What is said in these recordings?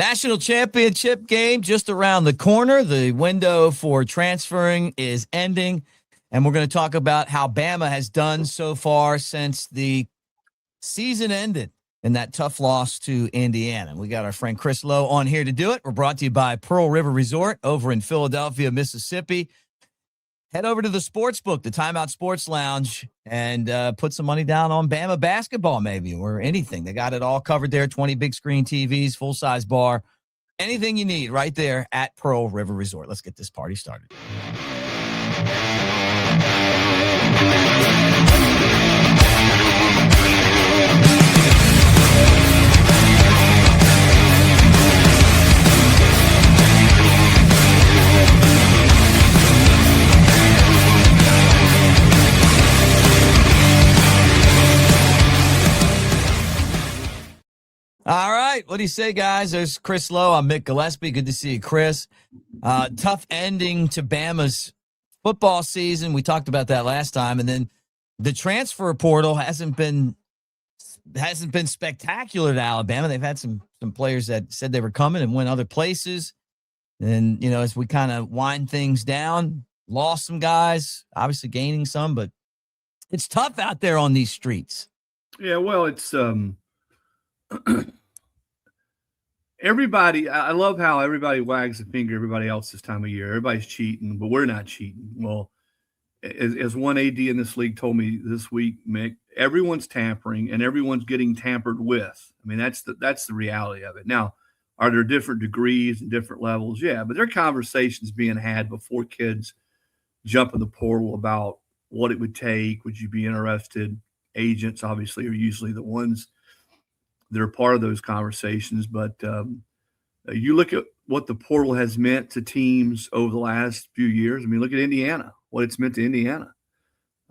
National championship game just around the corner. The window for transferring is ending, and we're going to talk about how Bama has done so far since the season ended in that tough loss to Indiana. We got our friend Chris Lowe on here to do it. We're brought to you by Pearl River Resort over in Philadelphia, Mississippi. Head over to the Sportsbook, the Timeout Sports Lounge, and put some money down on Bama basketball maybe, or anything. They got it all covered there, 20 big screen TVs, full-size bar, anything you need right there at Pearl River Resort. Let's get this party started. All right. What do you say, guys? There's Chris Lowe. I'm Mick Gillespie. Good to see you, Chris. Tough ending to Bama's football season. We talked about that last time. And then the transfer portal hasn't been spectacular to Alabama. They've had some players that said they were coming and went other places. And, as we kind of wind things down, lost some guys, obviously gaining some, but it's tough out there on these streets. Yeah, well, it's everybody. I love how everybody wags the finger everybody else this time of year. Everybody's cheating, but we're not cheating. Well, as one AD in this league told me this week, Mick, everyone's tampering and everyone's getting tampered with. I mean, that's the reality of it. Now, are there different degrees and different levels? Yeah, but there are conversations being had before kids jump in the portal about what it would take. Would you be interested? Agents, obviously, are usually the ones that are part of those conversations. But you look at what the portal has meant to teams over the last few years. I mean, look at Indiana, what it's meant to Indiana.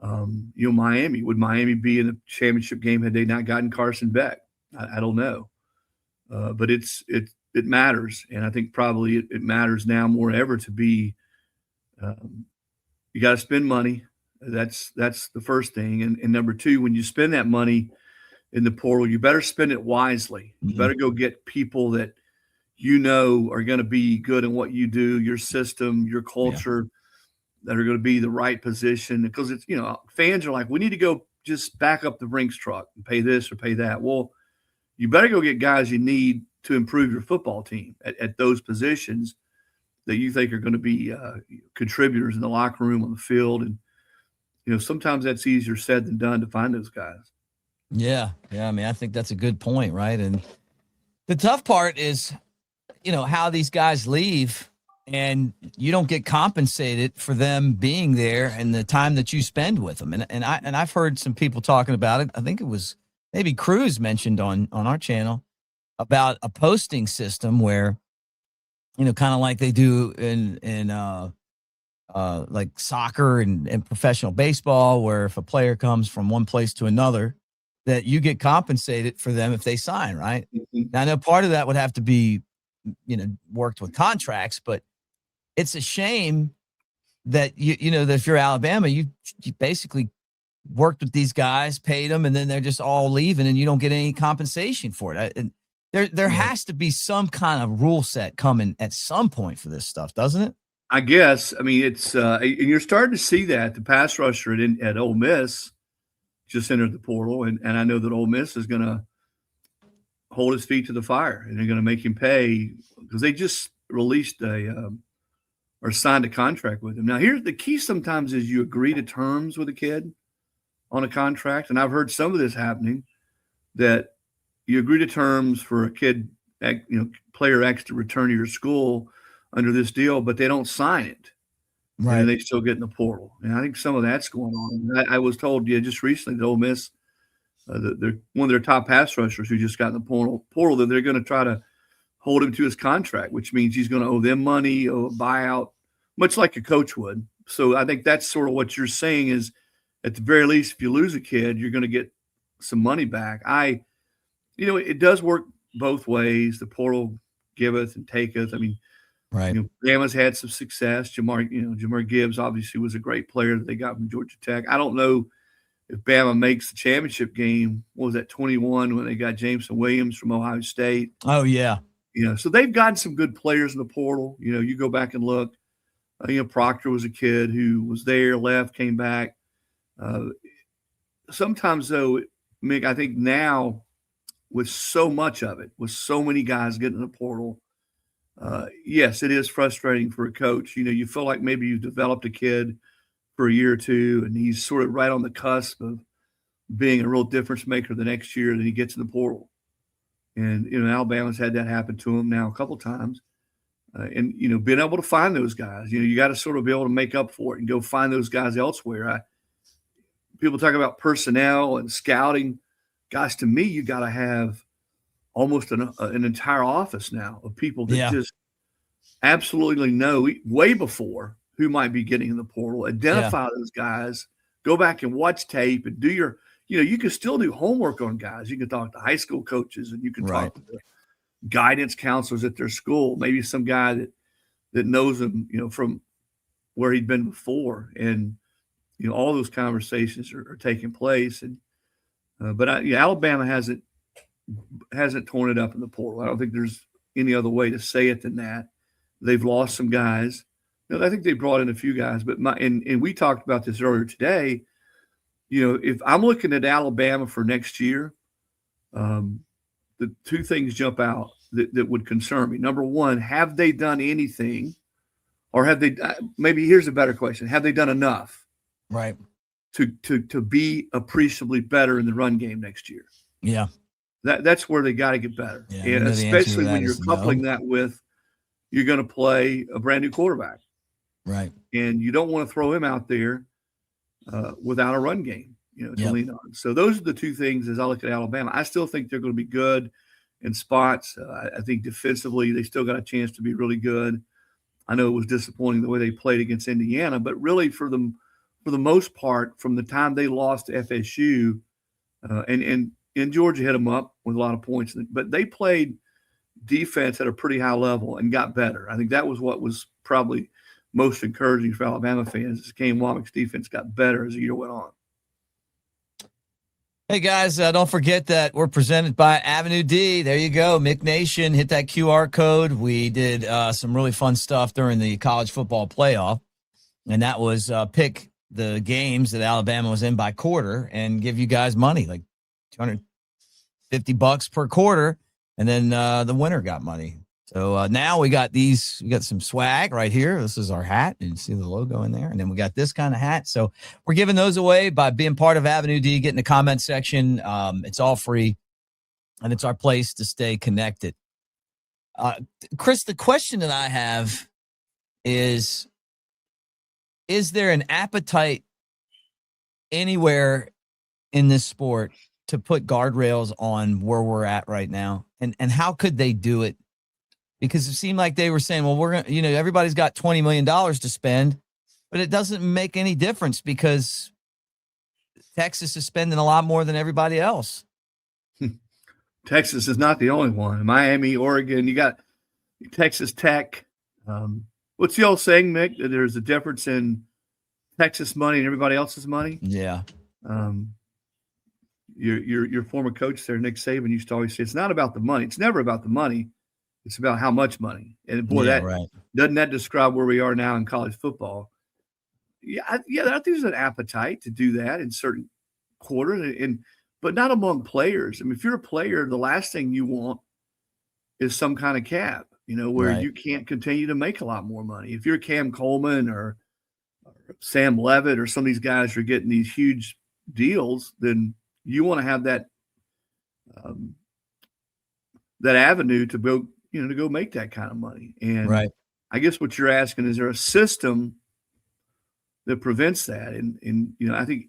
Miami. Would Miami be in a championship game had they not gotten Carson Beck? I don't know. But it matters. And I think probably it matters now more than ever to be you got to spend money. That's the first thing. And number two, when you spend that money in the portal, you better spend it wisely. You better go get people that are going to be good in what you do, your system, your culture, that are going to be the right position. Because it's, fans are like, we need to go just back up the Brinks truck and pay this or pay that. Well, you better go get guys you need to improve your football team at those positions that you think are going to be contributors in the locker room, on the field. And, sometimes that's easier said than done to find those guys. Yeah. I mean, I think that's a good point, right? And the tough part is, how these guys leave and you don't get compensated for them being there and the time that you spend with them. And I've heard some people talking about it. I think it was maybe Cruz mentioned on our channel about a posting system where, kind of like they do in like soccer and professional baseball, where if a player comes from one place to another, that you get compensated for them if they sign, right? Mm-hmm. Now, I know part of that would have to be, worked with contracts, but it's a shame that that if you're Alabama, you basically worked with these guys, paid them, and then they're just all leaving and you don't get any compensation for it. And there has to be some kind of rule set coming at some point for this stuff, doesn't it? I guess. I mean, it's and you're starting to see that. The pass rusher at Ole Miss just entered the portal, and I know that Ole Miss is going to hold his feet to the fire, and they're going to make him pay because they just released or signed a contract with him. Now, here's the key sometimes is you agree to terms with a kid on a contract, and I've heard some of this happening, that you agree to terms for a kid, player X to return to your school under this deal, but they don't sign it. Right. And they still get in the portal. And I think some of that's going on. I was told just recently that Ole Miss, they're one of their top pass rushers who just got in the portal that they're going to try to hold him to his contract, which means he's going to owe them money, owe a buyout, much like a coach would. So I think that's sort of what you're saying is, at the very least, if you lose a kid, you're going to get some money back. It does work both ways. The portal giveth and taketh. I mean, right. Bama's had some success. Jahmyr Gibbs obviously was a great player that they got from Georgia Tech. I don't know if Bama makes the championship game. What was that, 21, when they got Jameson Williams from Ohio State? Oh, yeah. So they've gotten some good players in the portal. You go back and look. Proctor was a kid who was there, left, came back. Sometimes, though, Mick, I think now with so much of it, with so many guys getting in the portal, yes, it is frustrating for a coach. You feel like maybe you've developed a kid for a year or two, and he's sort of right on the cusp of being a real difference maker the next year, then he gets in the portal. And, Alabama's had that happen to him now a couple of times. And being able to find those guys, you got to sort of be able to make up for it and go find those guys elsewhere. People talk about personnel and scouting. Gosh, to me, you got to have almost an entire office now of people that just absolutely know way before who might be getting in the portal, identify those guys, go back and watch tape and do your, you can still do homework on guys. You can talk to high school coaches and you can talk to the guidance counselors at their school, maybe some guy that knows them, from where he'd been before. And, all those conversations are taking place. And, but Alabama hasn't torn it up in the portal. I don't think there's any other way to say it than that. They've lost some guys. I think they brought in a few guys, but and we talked about this earlier today. If I'm looking at Alabama for next year, the two things jump out that would concern me. Number one, have they done anything, or have they? Maybe here's a better question: have they done enough? Right. To be appreciably better in the run game next year. Yeah. That's where they got to get better. Yeah, and especially when you're coupling that with you're going to play a brand new quarterback. Right. And you don't want to throw him out there without a run game, to lean on. So those are the two things as I look at Alabama. I still think they're going to be good in spots. I think defensively they still got a chance to be really good. I know it was disappointing the way they played against Indiana, but really for the most part, from the time they lost to FSU, and Georgia hit them up with a lot of points, but they played defense at a pretty high level and got better. I think that was what was probably most encouraging for Alabama fans. Is Kane Wommack's defense got better as the year went on. Hey guys, don't forget that we're presented by AveD. There you go, Mick Nation. Hit that QR code. We did some really fun stuff during the college football playoff, and that was pick the games that Alabama was in by quarter and give you guys money, like $250 per quarter, and then the winner got money. So now we got some swag right here. This is our hat. You can see the logo in there. And then we got this kind of hat. So we're giving those away by being part of AveD. Get in the comment section. It's all free, and it's our place to stay connected. Chris, the question that I have is there an appetite anywhere in this sport to put guardrails on where we're at right now? And how could they do it? Because it seemed like they were saying, well, we're going to, everybody's got $20 million to spend, but it doesn't make any difference because Texas is spending a lot more than everybody else. Texas is not the only one. Miami, Oregon, you got Texas Tech. What's the old saying, Mick? That there's a difference in Texas money and everybody else's money? Yeah. Your former coach there, Nick Saban, used to always say, it's not about the money. It's never about the money. It's about how much money. And boy, doesn't that describe where we are now in college football? I think there's an appetite to do that in certain quarters, but not among players. I mean, if you're a player, the last thing you want is some kind of cap, where you can't continue to make a lot more money. If you're Cam Coleman or Sam Levitt or some of these guys are getting these huge deals, then you want to have that avenue to go, to go make that kind of money. And I guess what you're asking, is there a system that prevents that? And I think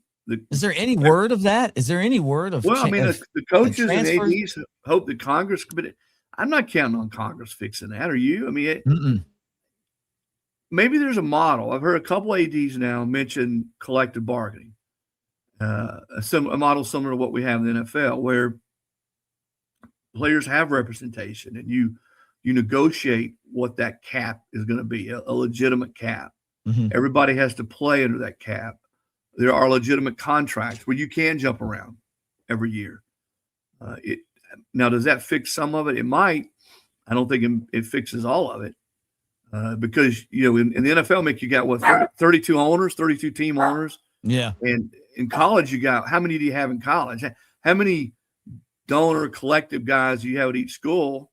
is there any word of that? Is there any word of? Well, I mean, the coaches and ADs hope that Congress, but I'm not counting on Congress fixing that. Are you? I mean, maybe there's a model. I've heard a couple ADs now mention collective bargaining, a model similar to what we have in the NFL, where players have representation and you negotiate what that cap is going to be, a legitimate cap. Mm-hmm. Everybody has to play under that cap. There are legitimate contracts where you can jump around every year. Now, does that fix some of it? It might. I don't think it fixes all of it because, in the NFL, Mick, you got what, 32 owners, 32 team owners. Yeah. And in college, you got, how many do you have in college? How many donor collective guys do you have at each school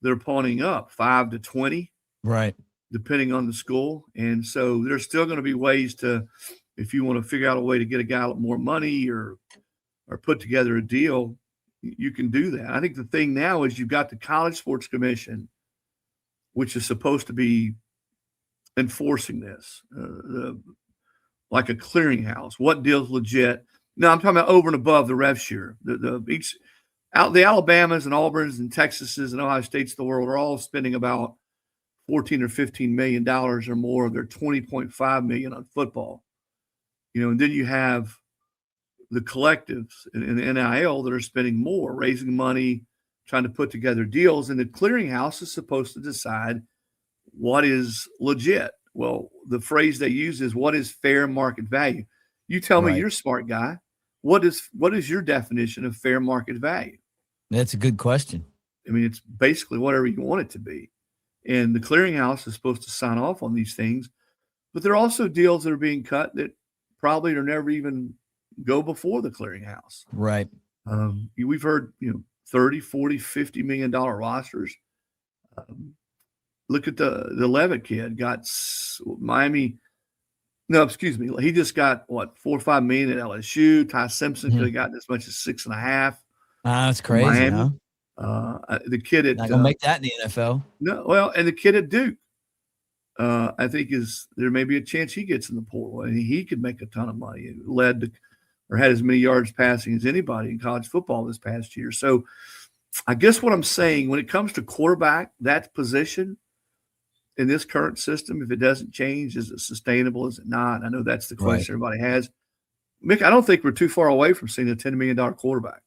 that are pawning up? 5 to 20, right? Depending on the school. And so there's still going to be ways to, if you want to figure out a way to get a guy more money or put together a deal, you can do that. I think the thing now is you've got the College Sports Commission, which is supposed to be enforcing this, like a clearinghouse. What deal's legit? No, I'm talking about over and above the rev share. The Alabamas and Auburns and Texases and Ohio States of the world are all spending about $14 or $15 million or more of their $20.5 million on football. And then you have the collectives in the NIL that are spending more, raising money, trying to put together deals. And the clearinghouse is supposed to decide what is legit. Well, the phrase they use is, what is fair market value? You tell me, you're a smart guy. What is your definition of fair market value? That's a good question. I mean, it's basically whatever you want it to be. And the clearinghouse is supposed to sign off on these things. But there are also deals that are being cut that probably are never even go before the clearinghouse. Right. We've heard, 30, 40, $50 million rosters. Look at the Levitt kid got Miami. No, excuse me. He just got what, 4 or 5 million at LSU. Ty Simpson could have gotten as much as 6.5. That's crazy. Miami. Huh? The kid at not gonna make that in the NFL. No, well, and the kid at Duke, I think there may be a chance he gets in the portal and he could make a ton of money. It led to, or had as many yards passing as anybody in college football this past year. So I guess what I'm saying, when it comes to quarterback, that position in this current system, if it doesn't change, is it sustainable? Is it not? I know that's the question everybody has. Mick, I don't think we're too far away from seeing a $10 million quarterback.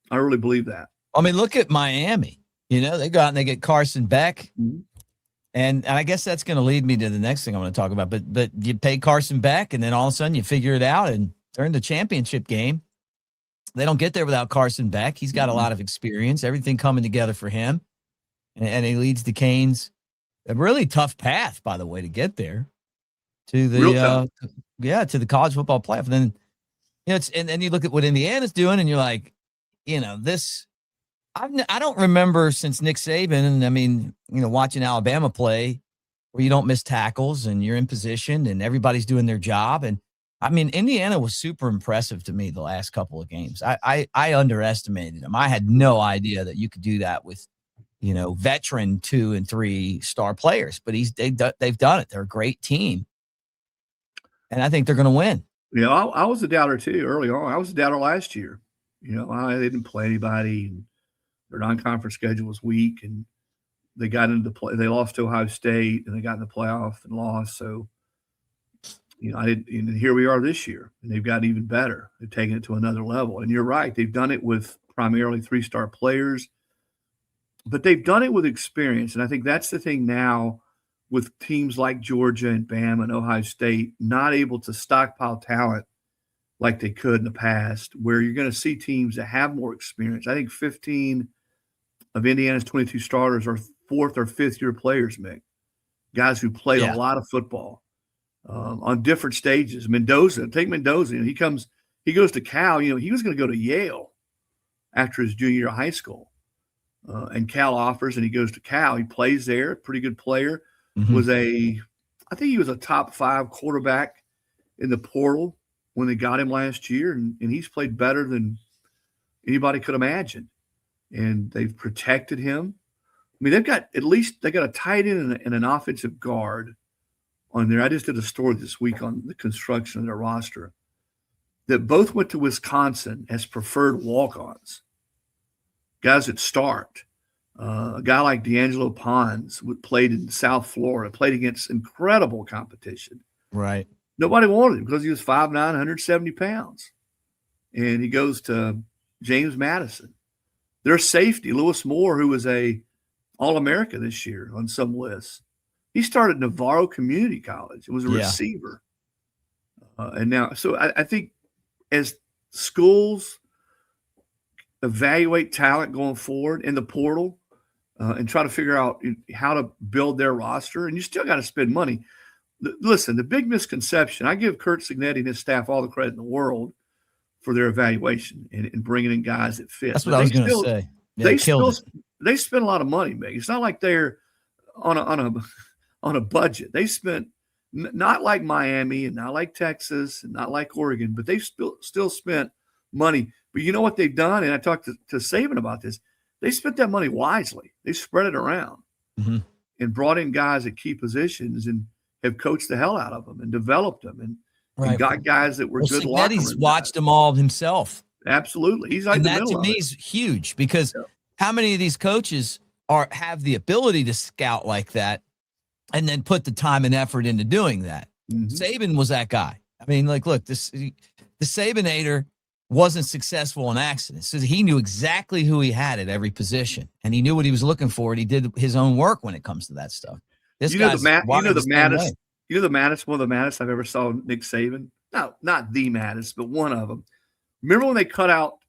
I really believe that. I mean, look at Miami. They go out and they get Carson Beck. Mm-hmm. And I guess that's going to lead me to the next thing I'm going to talk about. But you pay Carson Beck, and then all of a sudden you figure it out, and they're in the championship game. They don't get there without Carson Beck. He's got a lot of experience, everything coming together for him. And he leads the Canes. A really tough path, by the way, to get there to the to the college football playoff. And then and then you look at what Indiana's doing, and you're like, this. I don't remember since Nick Saban, and I mean, watching Alabama play, where you don't miss tackles and you're in position and everybody's doing their job. And I mean, Indiana was super impressive to me the last couple of games. I underestimated them. I had no idea that you could do that with veteran 2 and 3 star players, but they've done it. They're a great team. And I think they're going to win. Yeah. I was a doubter too early on. I was a doubter last year. They didn't play anybody, and their non-conference schedule was weak, and they got into the play. They lost to Ohio State, and they got in the playoff and lost. So, and here we are this year, and they've got even better. They've taken it to another level. And you're right. They've done it with primarily 3-star players, but they've done it with experience. And I think that's the thing now with teams like Georgia and Bama and Ohio State, not able to stockpile talent like they could in the past, where you're going to see teams that have more experience. I think 15 of Indiana's 22 starters are 4th or 5th year players, Mick. Guys who played a lot of football on different stages. Take Mendoza. He goes to Cal. He was going to go to Yale after his junior year of high school. And Cal offers, and he goes to Cal. He plays there, pretty good player. Mm-hmm. I think he was a top 5 quarterback in the portal when they got him last year, and he's played better than anybody could imagine. And they've protected him. I mean, they got a tight end and an offensive guard on there. I just did a story this week on the construction of their roster that both went to Wisconsin as preferred walk-ons, guys that start. A guy like D'Angelo Pons played in South Florida, played against incredible competition. Right. Nobody wanted him because he was 5'9", 170 pounds. And he goes to James Madison. Their safety, Lewis Moore, who was a All-America this year on some lists. He started Navarro Community College. It was a receiver. And now, so I think as schools evaluate talent going forward in the portal, and try to figure out how to build their roster. And you still got to spend money. Listen, the big misconception, I give Kurt Signetti and his staff all the credit in the world for their evaluation and bringing in guys that fit. That's what I was going to say. Yeah, They spend a lot of money, Meg. It's not like they're on a budget. They spent not like Miami and not like Texas and not like Oregon, but they still spent money. But you know what they've done? And I talked to Saban about this. They spent that money wisely. They spread it around and brought in guys at key positions and have coached the hell out of them and developed them and got guys that were good locker room He's watched them all himself. Absolutely. He's like, and that to me is huge because how many of these coaches have the ability to scout like that and then put the time and effort into doing that? Saban was that guy. I mean, like, look, the Sabanator wasn't successful on accident. So he knew exactly who he had at every position, and he knew what he was looking for, and he did his own work when it comes to that stuff. This guy's the maddest. You know the maddest, one of the maddest I've ever saw Nick Saban? No, not the maddest, but one of them. Remember when they cut out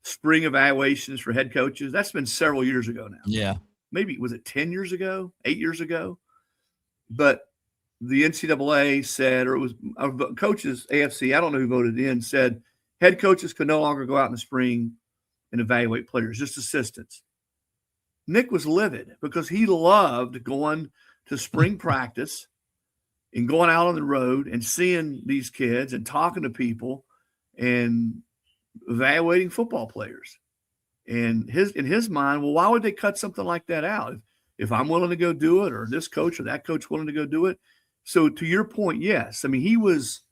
spring evaluations for head coaches? That's been several years ago now. Yeah. Maybe, was it 10 years ago, 8 years ago? But the NCAA said, or it was coaches, AFC, I don't know who voted in, said head coaches could no longer go out in the spring and evaluate players, just assistants. Nick was livid because he loved going to spring practice and going out on the road and seeing these kids and talking to people and evaluating football players. And in his mind, well, why would they cut something like that out? If I'm willing to go do it, or this coach or that coach willing to go do it. So to your point, yes. I mean, he was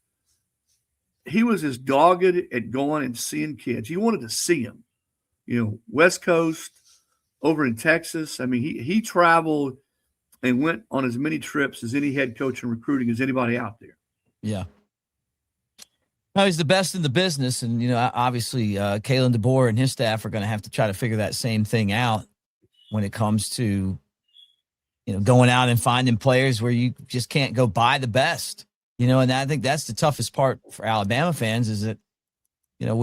as dogged at going and seeing kids. He wanted to see them. You know, West Coast, over in Texas. I mean, he traveled and went on as many trips as any head coach in recruiting as anybody out there. Yeah. No, he's the best in the business. And, you know, obviously Kalen DeBoer and his staff are going to have to try to figure that same thing out when it comes to, you know, going out and finding players where you just can't go buy the best, you know, and I think that's the toughest part for Alabama fans is that, you know,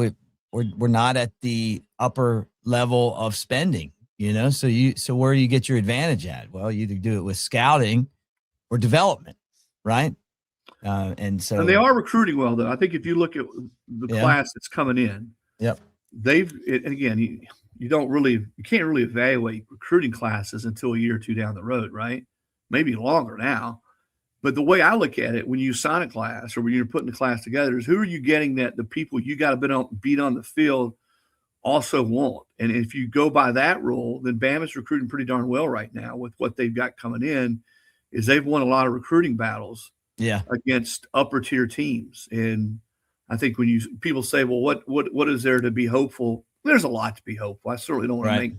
we're not at the upper level of spending, you know, so where do you get your advantage at? Well, you either do it with scouting or development, right? And they are recruiting well, though. I think if you look at the class that's coming in, and again, you can't really evaluate recruiting classes until a year or two down the road, right? Maybe longer now. But the way I look at it, when you sign a class or when you're putting a class together, is who are you getting that the people you got to beat on the field also want? And if you go by that rule, then Bama's recruiting pretty darn well right now with what they've got coming in. Is they've won a lot of recruiting battles against upper tier teams. And I think when people say, well, what is there to be hopeful? There's a lot to be hopeful. I certainly don't want to make,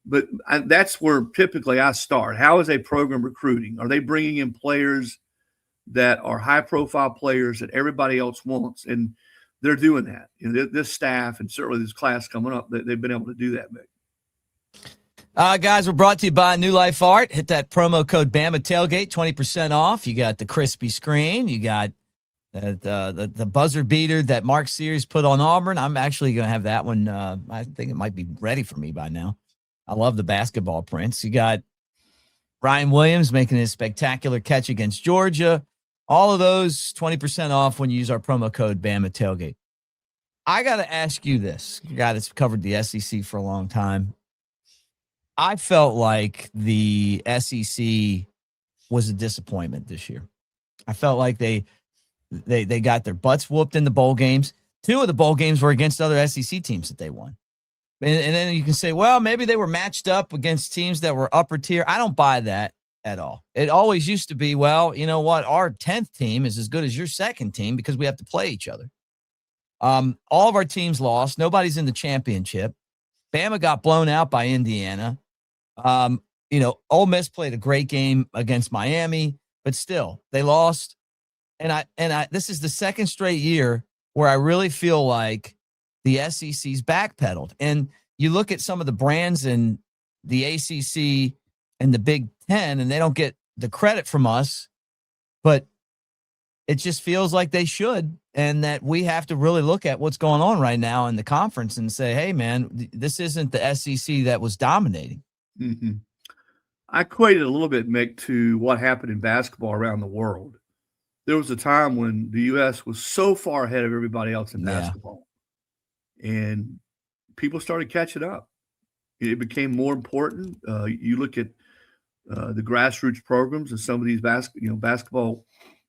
but that's where typically I start. How is a program recruiting? Are they bringing in players that are high profile players that everybody else wants? And they're doing that. You know, this staff and certainly this class coming up, they've been able to do that, Mick. Guys, we're brought to you by New Life Art. Hit that promo code Bama Tailgate, 20% off. You got the crispy screen. You got the buzzer beater that Mark Sears put on Auburn. I'm actually going to have that one. I think it might be ready for me by now. I love the basketball prints. You got Ryan Williams making a spectacular catch against Georgia. All of those 20% off when you use our promo code Bama Tailgate. I got to ask you this, a guy that's covered the SEC for a long time. I felt like the SEC was a disappointment this year. I felt like they got their butts whooped in the bowl games. 2 of the bowl games were against other SEC teams that they won. And then you can say, well, maybe they were matched up against teams that were upper tier. I don't buy that at all. It always used to be, well, you know what? Our 10th team is as good as your second team because we have to play each other. All of our teams lost. Nobody's in the championship. Bama got blown out by Indiana. You know, Ole Miss played a great game against Miami, but still they lost. And I this is the second straight year where I really feel like the SEC's backpedaled. And you look at some of the brands in the ACC and the Big Ten, and they don't get the credit from us, but it just feels like they should, and that we have to really look at what's going on right now in the conference and say, hey, man, this isn't the SEC that was dominating. Mm-hmm. I equate it a little bit, Mick, to what happened in basketball around the world. There was a time when the U.S. was so far ahead of everybody else in Yeah. basketball, and people started catching up. It became more important. You look at the grassroots programs of some of these basketball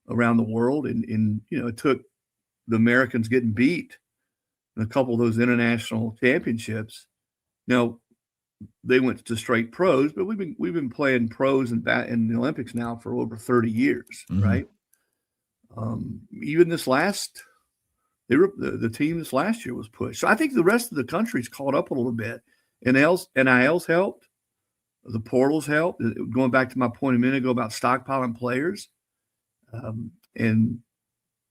around the world, and it took the Americans getting beat in a couple of those international championships. Now they went to straight pros, but we've been playing pros in the Olympics now for over 30 years, right? Even this last, the team this last year was pushed. So I think the rest of the country's caught up a little bit. NIL's helped. The portals helped. Going back to my point a minute ago about stockpiling players. And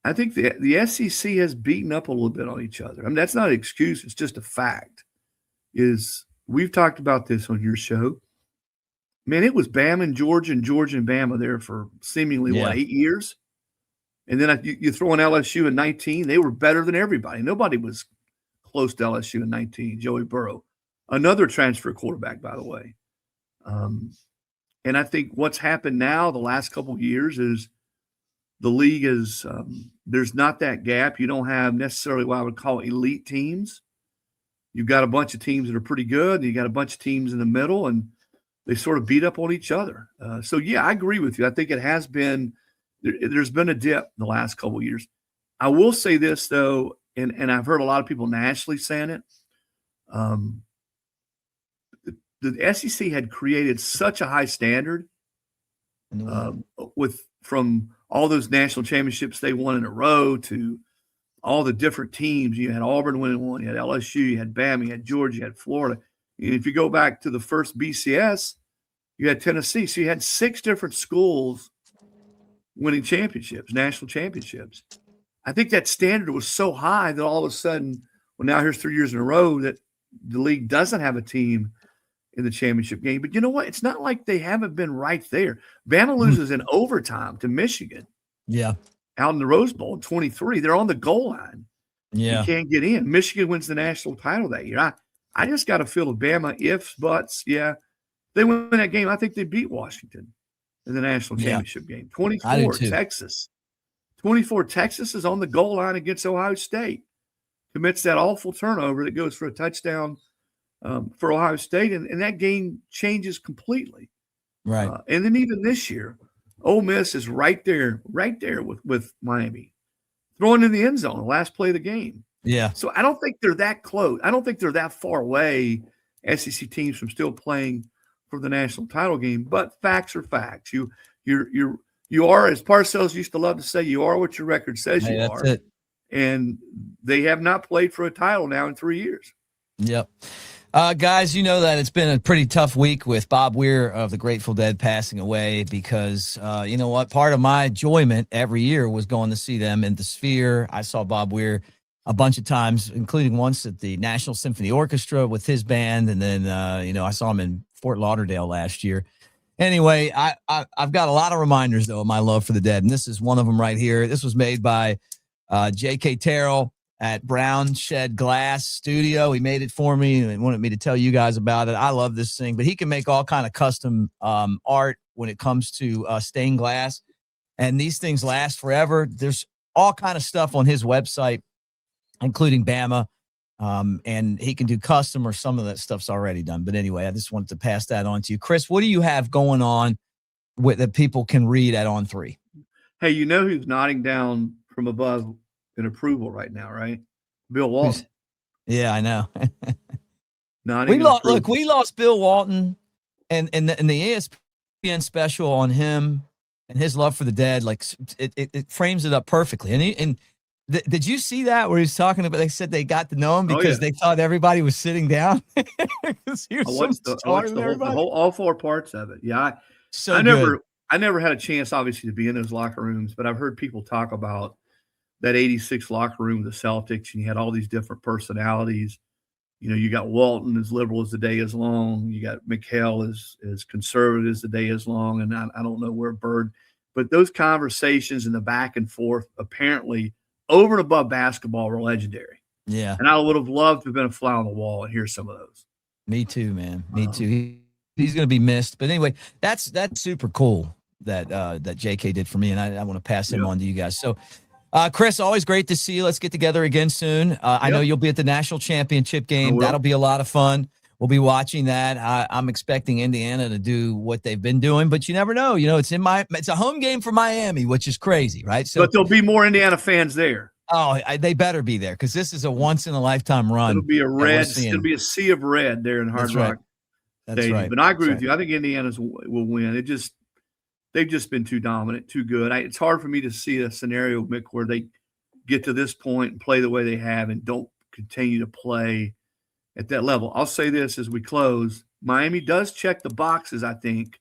I think the SEC has beaten up a little bit on each other. I mean, that's not an excuse. It's just a fact. We've talked about this on your show. Man, it was Bama and Georgia and Bama there for seemingly, 8 years? And then you throw in LSU in 19, they were better than everybody. Nobody was close to LSU in 19, Joey Burrow. Another transfer quarterback, by the way. And I think what's happened now the last couple of years is the league is there's not that gap. You don't have necessarily what I would call elite teams. You've got a bunch of teams that are pretty good, and you got a bunch of teams in the middle, and they sort of beat up on each other. So, yeah, I agree with you. I think it has been there's been a dip the last couple of years. I will say this, though, and I've heard a lot of people nationally saying it. The SEC had created such a high standard from all those national championships they won in a row to all the different teams. You had Auburn winning one, you had LSU, you had Bama, you had Georgia, you had Florida. And if you go back to the first BCS, you had Tennessee. So you had 6 different schools winning championships, national championships. I think that standard was so high that all of a sudden, well, now here's 3 years in a row that the league doesn't have a team in the championship game. But you know what? It's not like they haven't been right there. Bama loses in overtime to Michigan. Yeah. Out in the Rose Bowl in 23. They're on the goal line. Yeah. You can't get in. Michigan wins the national title that year. I just got a feel of Bama ifs, buts. Yeah. They win that game. I think they beat Washington in the national championship game. 24, Texas. 24, Texas is on the goal line against Ohio State. Commits that awful turnover that goes for a touchdown for Ohio State, and that game changes completely. Right. And then even this year, Ole Miss is right there with Miami, throwing in the end zone, the last play of the game. Yeah. So I don't think they're that close. I don't think they're that far away, SEC teams, from still playing for the national title game. But facts are facts. You are, as Parcells used to love to say, you are what your record says you are. It. And they have not played for a title now in 3 years. Yep. Guys, you know that it's been a pretty tough week with Bob Wier of the Grateful Dead passing away because, you know what, part of my enjoyment every year was going to see them in the Sphere. I saw Bob Wier a bunch of times, including once at the National Symphony Orchestra with his band. And then, I saw him in Fort Lauderdale last year. Anyway, I've got a lot of reminders, though, of my love for the Dead. And this is one of them right here. This was made by J.K. Terrell at Brown Shed Glass Studio. He made it for me and wanted me to tell you guys about it. I love this thing, but he can make all kind of custom art when it comes to stained glass, and these things last forever. There's all kind of stuff on his website, including Bama, and he can do custom, or some of that stuff's already done. But anyway, I just wanted to pass that on to you. Chris, what do you have going on that people can read at On3? Hey, you know who's nodding down from above in approval right now, right? Bill Walton. Yeah, I know. We lost Bill Walton, and the ESPN special on him and his love for the Dead, like it frames it up perfectly. And did you see that where he's talking about? They said they got to know him because they thought everybody was sitting down. I watched all 4 parts of it. Yeah, I never had a chance, obviously, to be in those locker rooms, but I've heard people talk about that 86 locker room, the Celtics, and you had all these different personalities. You know, you got Walton as liberal as the day is long. You got McHale as conservative as the day is long. And I don't know where Bird, but those conversations and the back and forth, apparently over and above basketball, were legendary. Yeah. And I would have loved to have been a fly on the wall and hear some of those. Me too, man. Me too. He's going to be missed. But anyway, that's super cool that JK did for me, and I want to pass him on to you guys. So, Chris, always great to see you. Let's get together again soon. I know you'll be at the national championship game. That'll be a lot of fun. We'll be watching that. I'm expecting Indiana to do what they've been doing, but you never know. It's a home game for Miami, which is crazy, right? So, but there'll be more Indiana fans there. Oh, they better be there because this is a once in a lifetime run. It'll be it'll be a sea of red there in Hard Rock. That's Stadium. right. But I agree with you. I think Indiana's will win. They've just been too dominant, too good. It's hard for me to see a scenario, Mick, where they get to this point and play the way they have and don't continue to play at that level. I'll say this as we close. Miami does check the boxes, I think,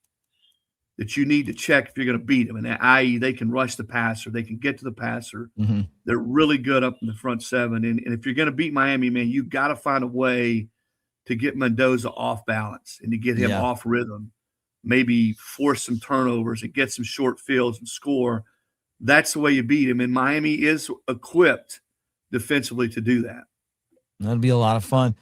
that you need to check if you're going to beat them. And i.e., they can rush the passer. They can get to the passer. Mm-hmm. They're really good up in the front seven. And if you're going to beat Miami, man, you've got to find a way to get Mendoza off balance and to get him off rhythm, maybe force some turnovers and get some short fields and score. That's the way you beat him. And Miami is equipped defensively to do that. That'll be a lot of fun.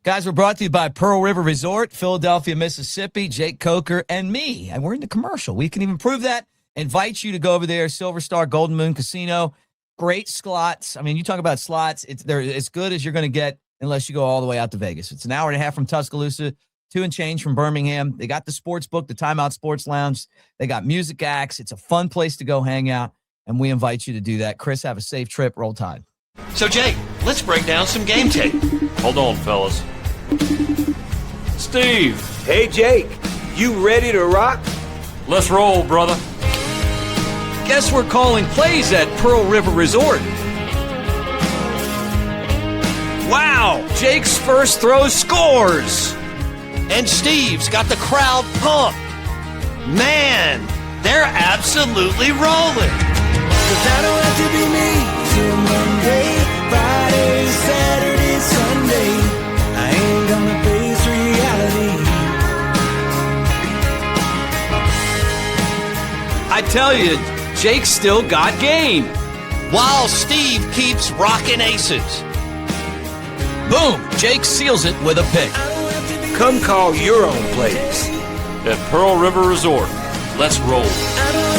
Guys, we're brought to you by Pearl River Resort, Philadelphia, Mississippi, Jake Coker, and me. And we're in the commercial. We can even prove that. Invite you to go over there, Silver Star Golden Moon Casino. Great slots. I mean, you talk about slots. They're as good as you're going to get unless you go all the way out to Vegas. It's an hour and a half from Tuscaloosa, 2 and change from Birmingham. They got the sports book, the Timeout Sports Lounge. They got music acts. It's a fun place to go hang out, and we invite you to do that. Chris, have a safe trip. Roll Tide. So, Jake, let's break down some game tape. Hold on, fellas. Steve. Hey, Jake. You ready to rock? Let's roll, brother. Guess we're calling plays at Pearl River Resort. Wow, Jake's first throw scores. And Steve's got the crowd pumped. Man, they're absolutely rolling. 'Cause I don't have to be me till Monday, Friday, Saturday, Sunday. I ain't gonna face reality. I tell you, Jake's still got game. While Steve keeps rocking aces. Boom, Jake seals it with a pick. Come call your own plays At Pearl River Resort. Let's roll. I don't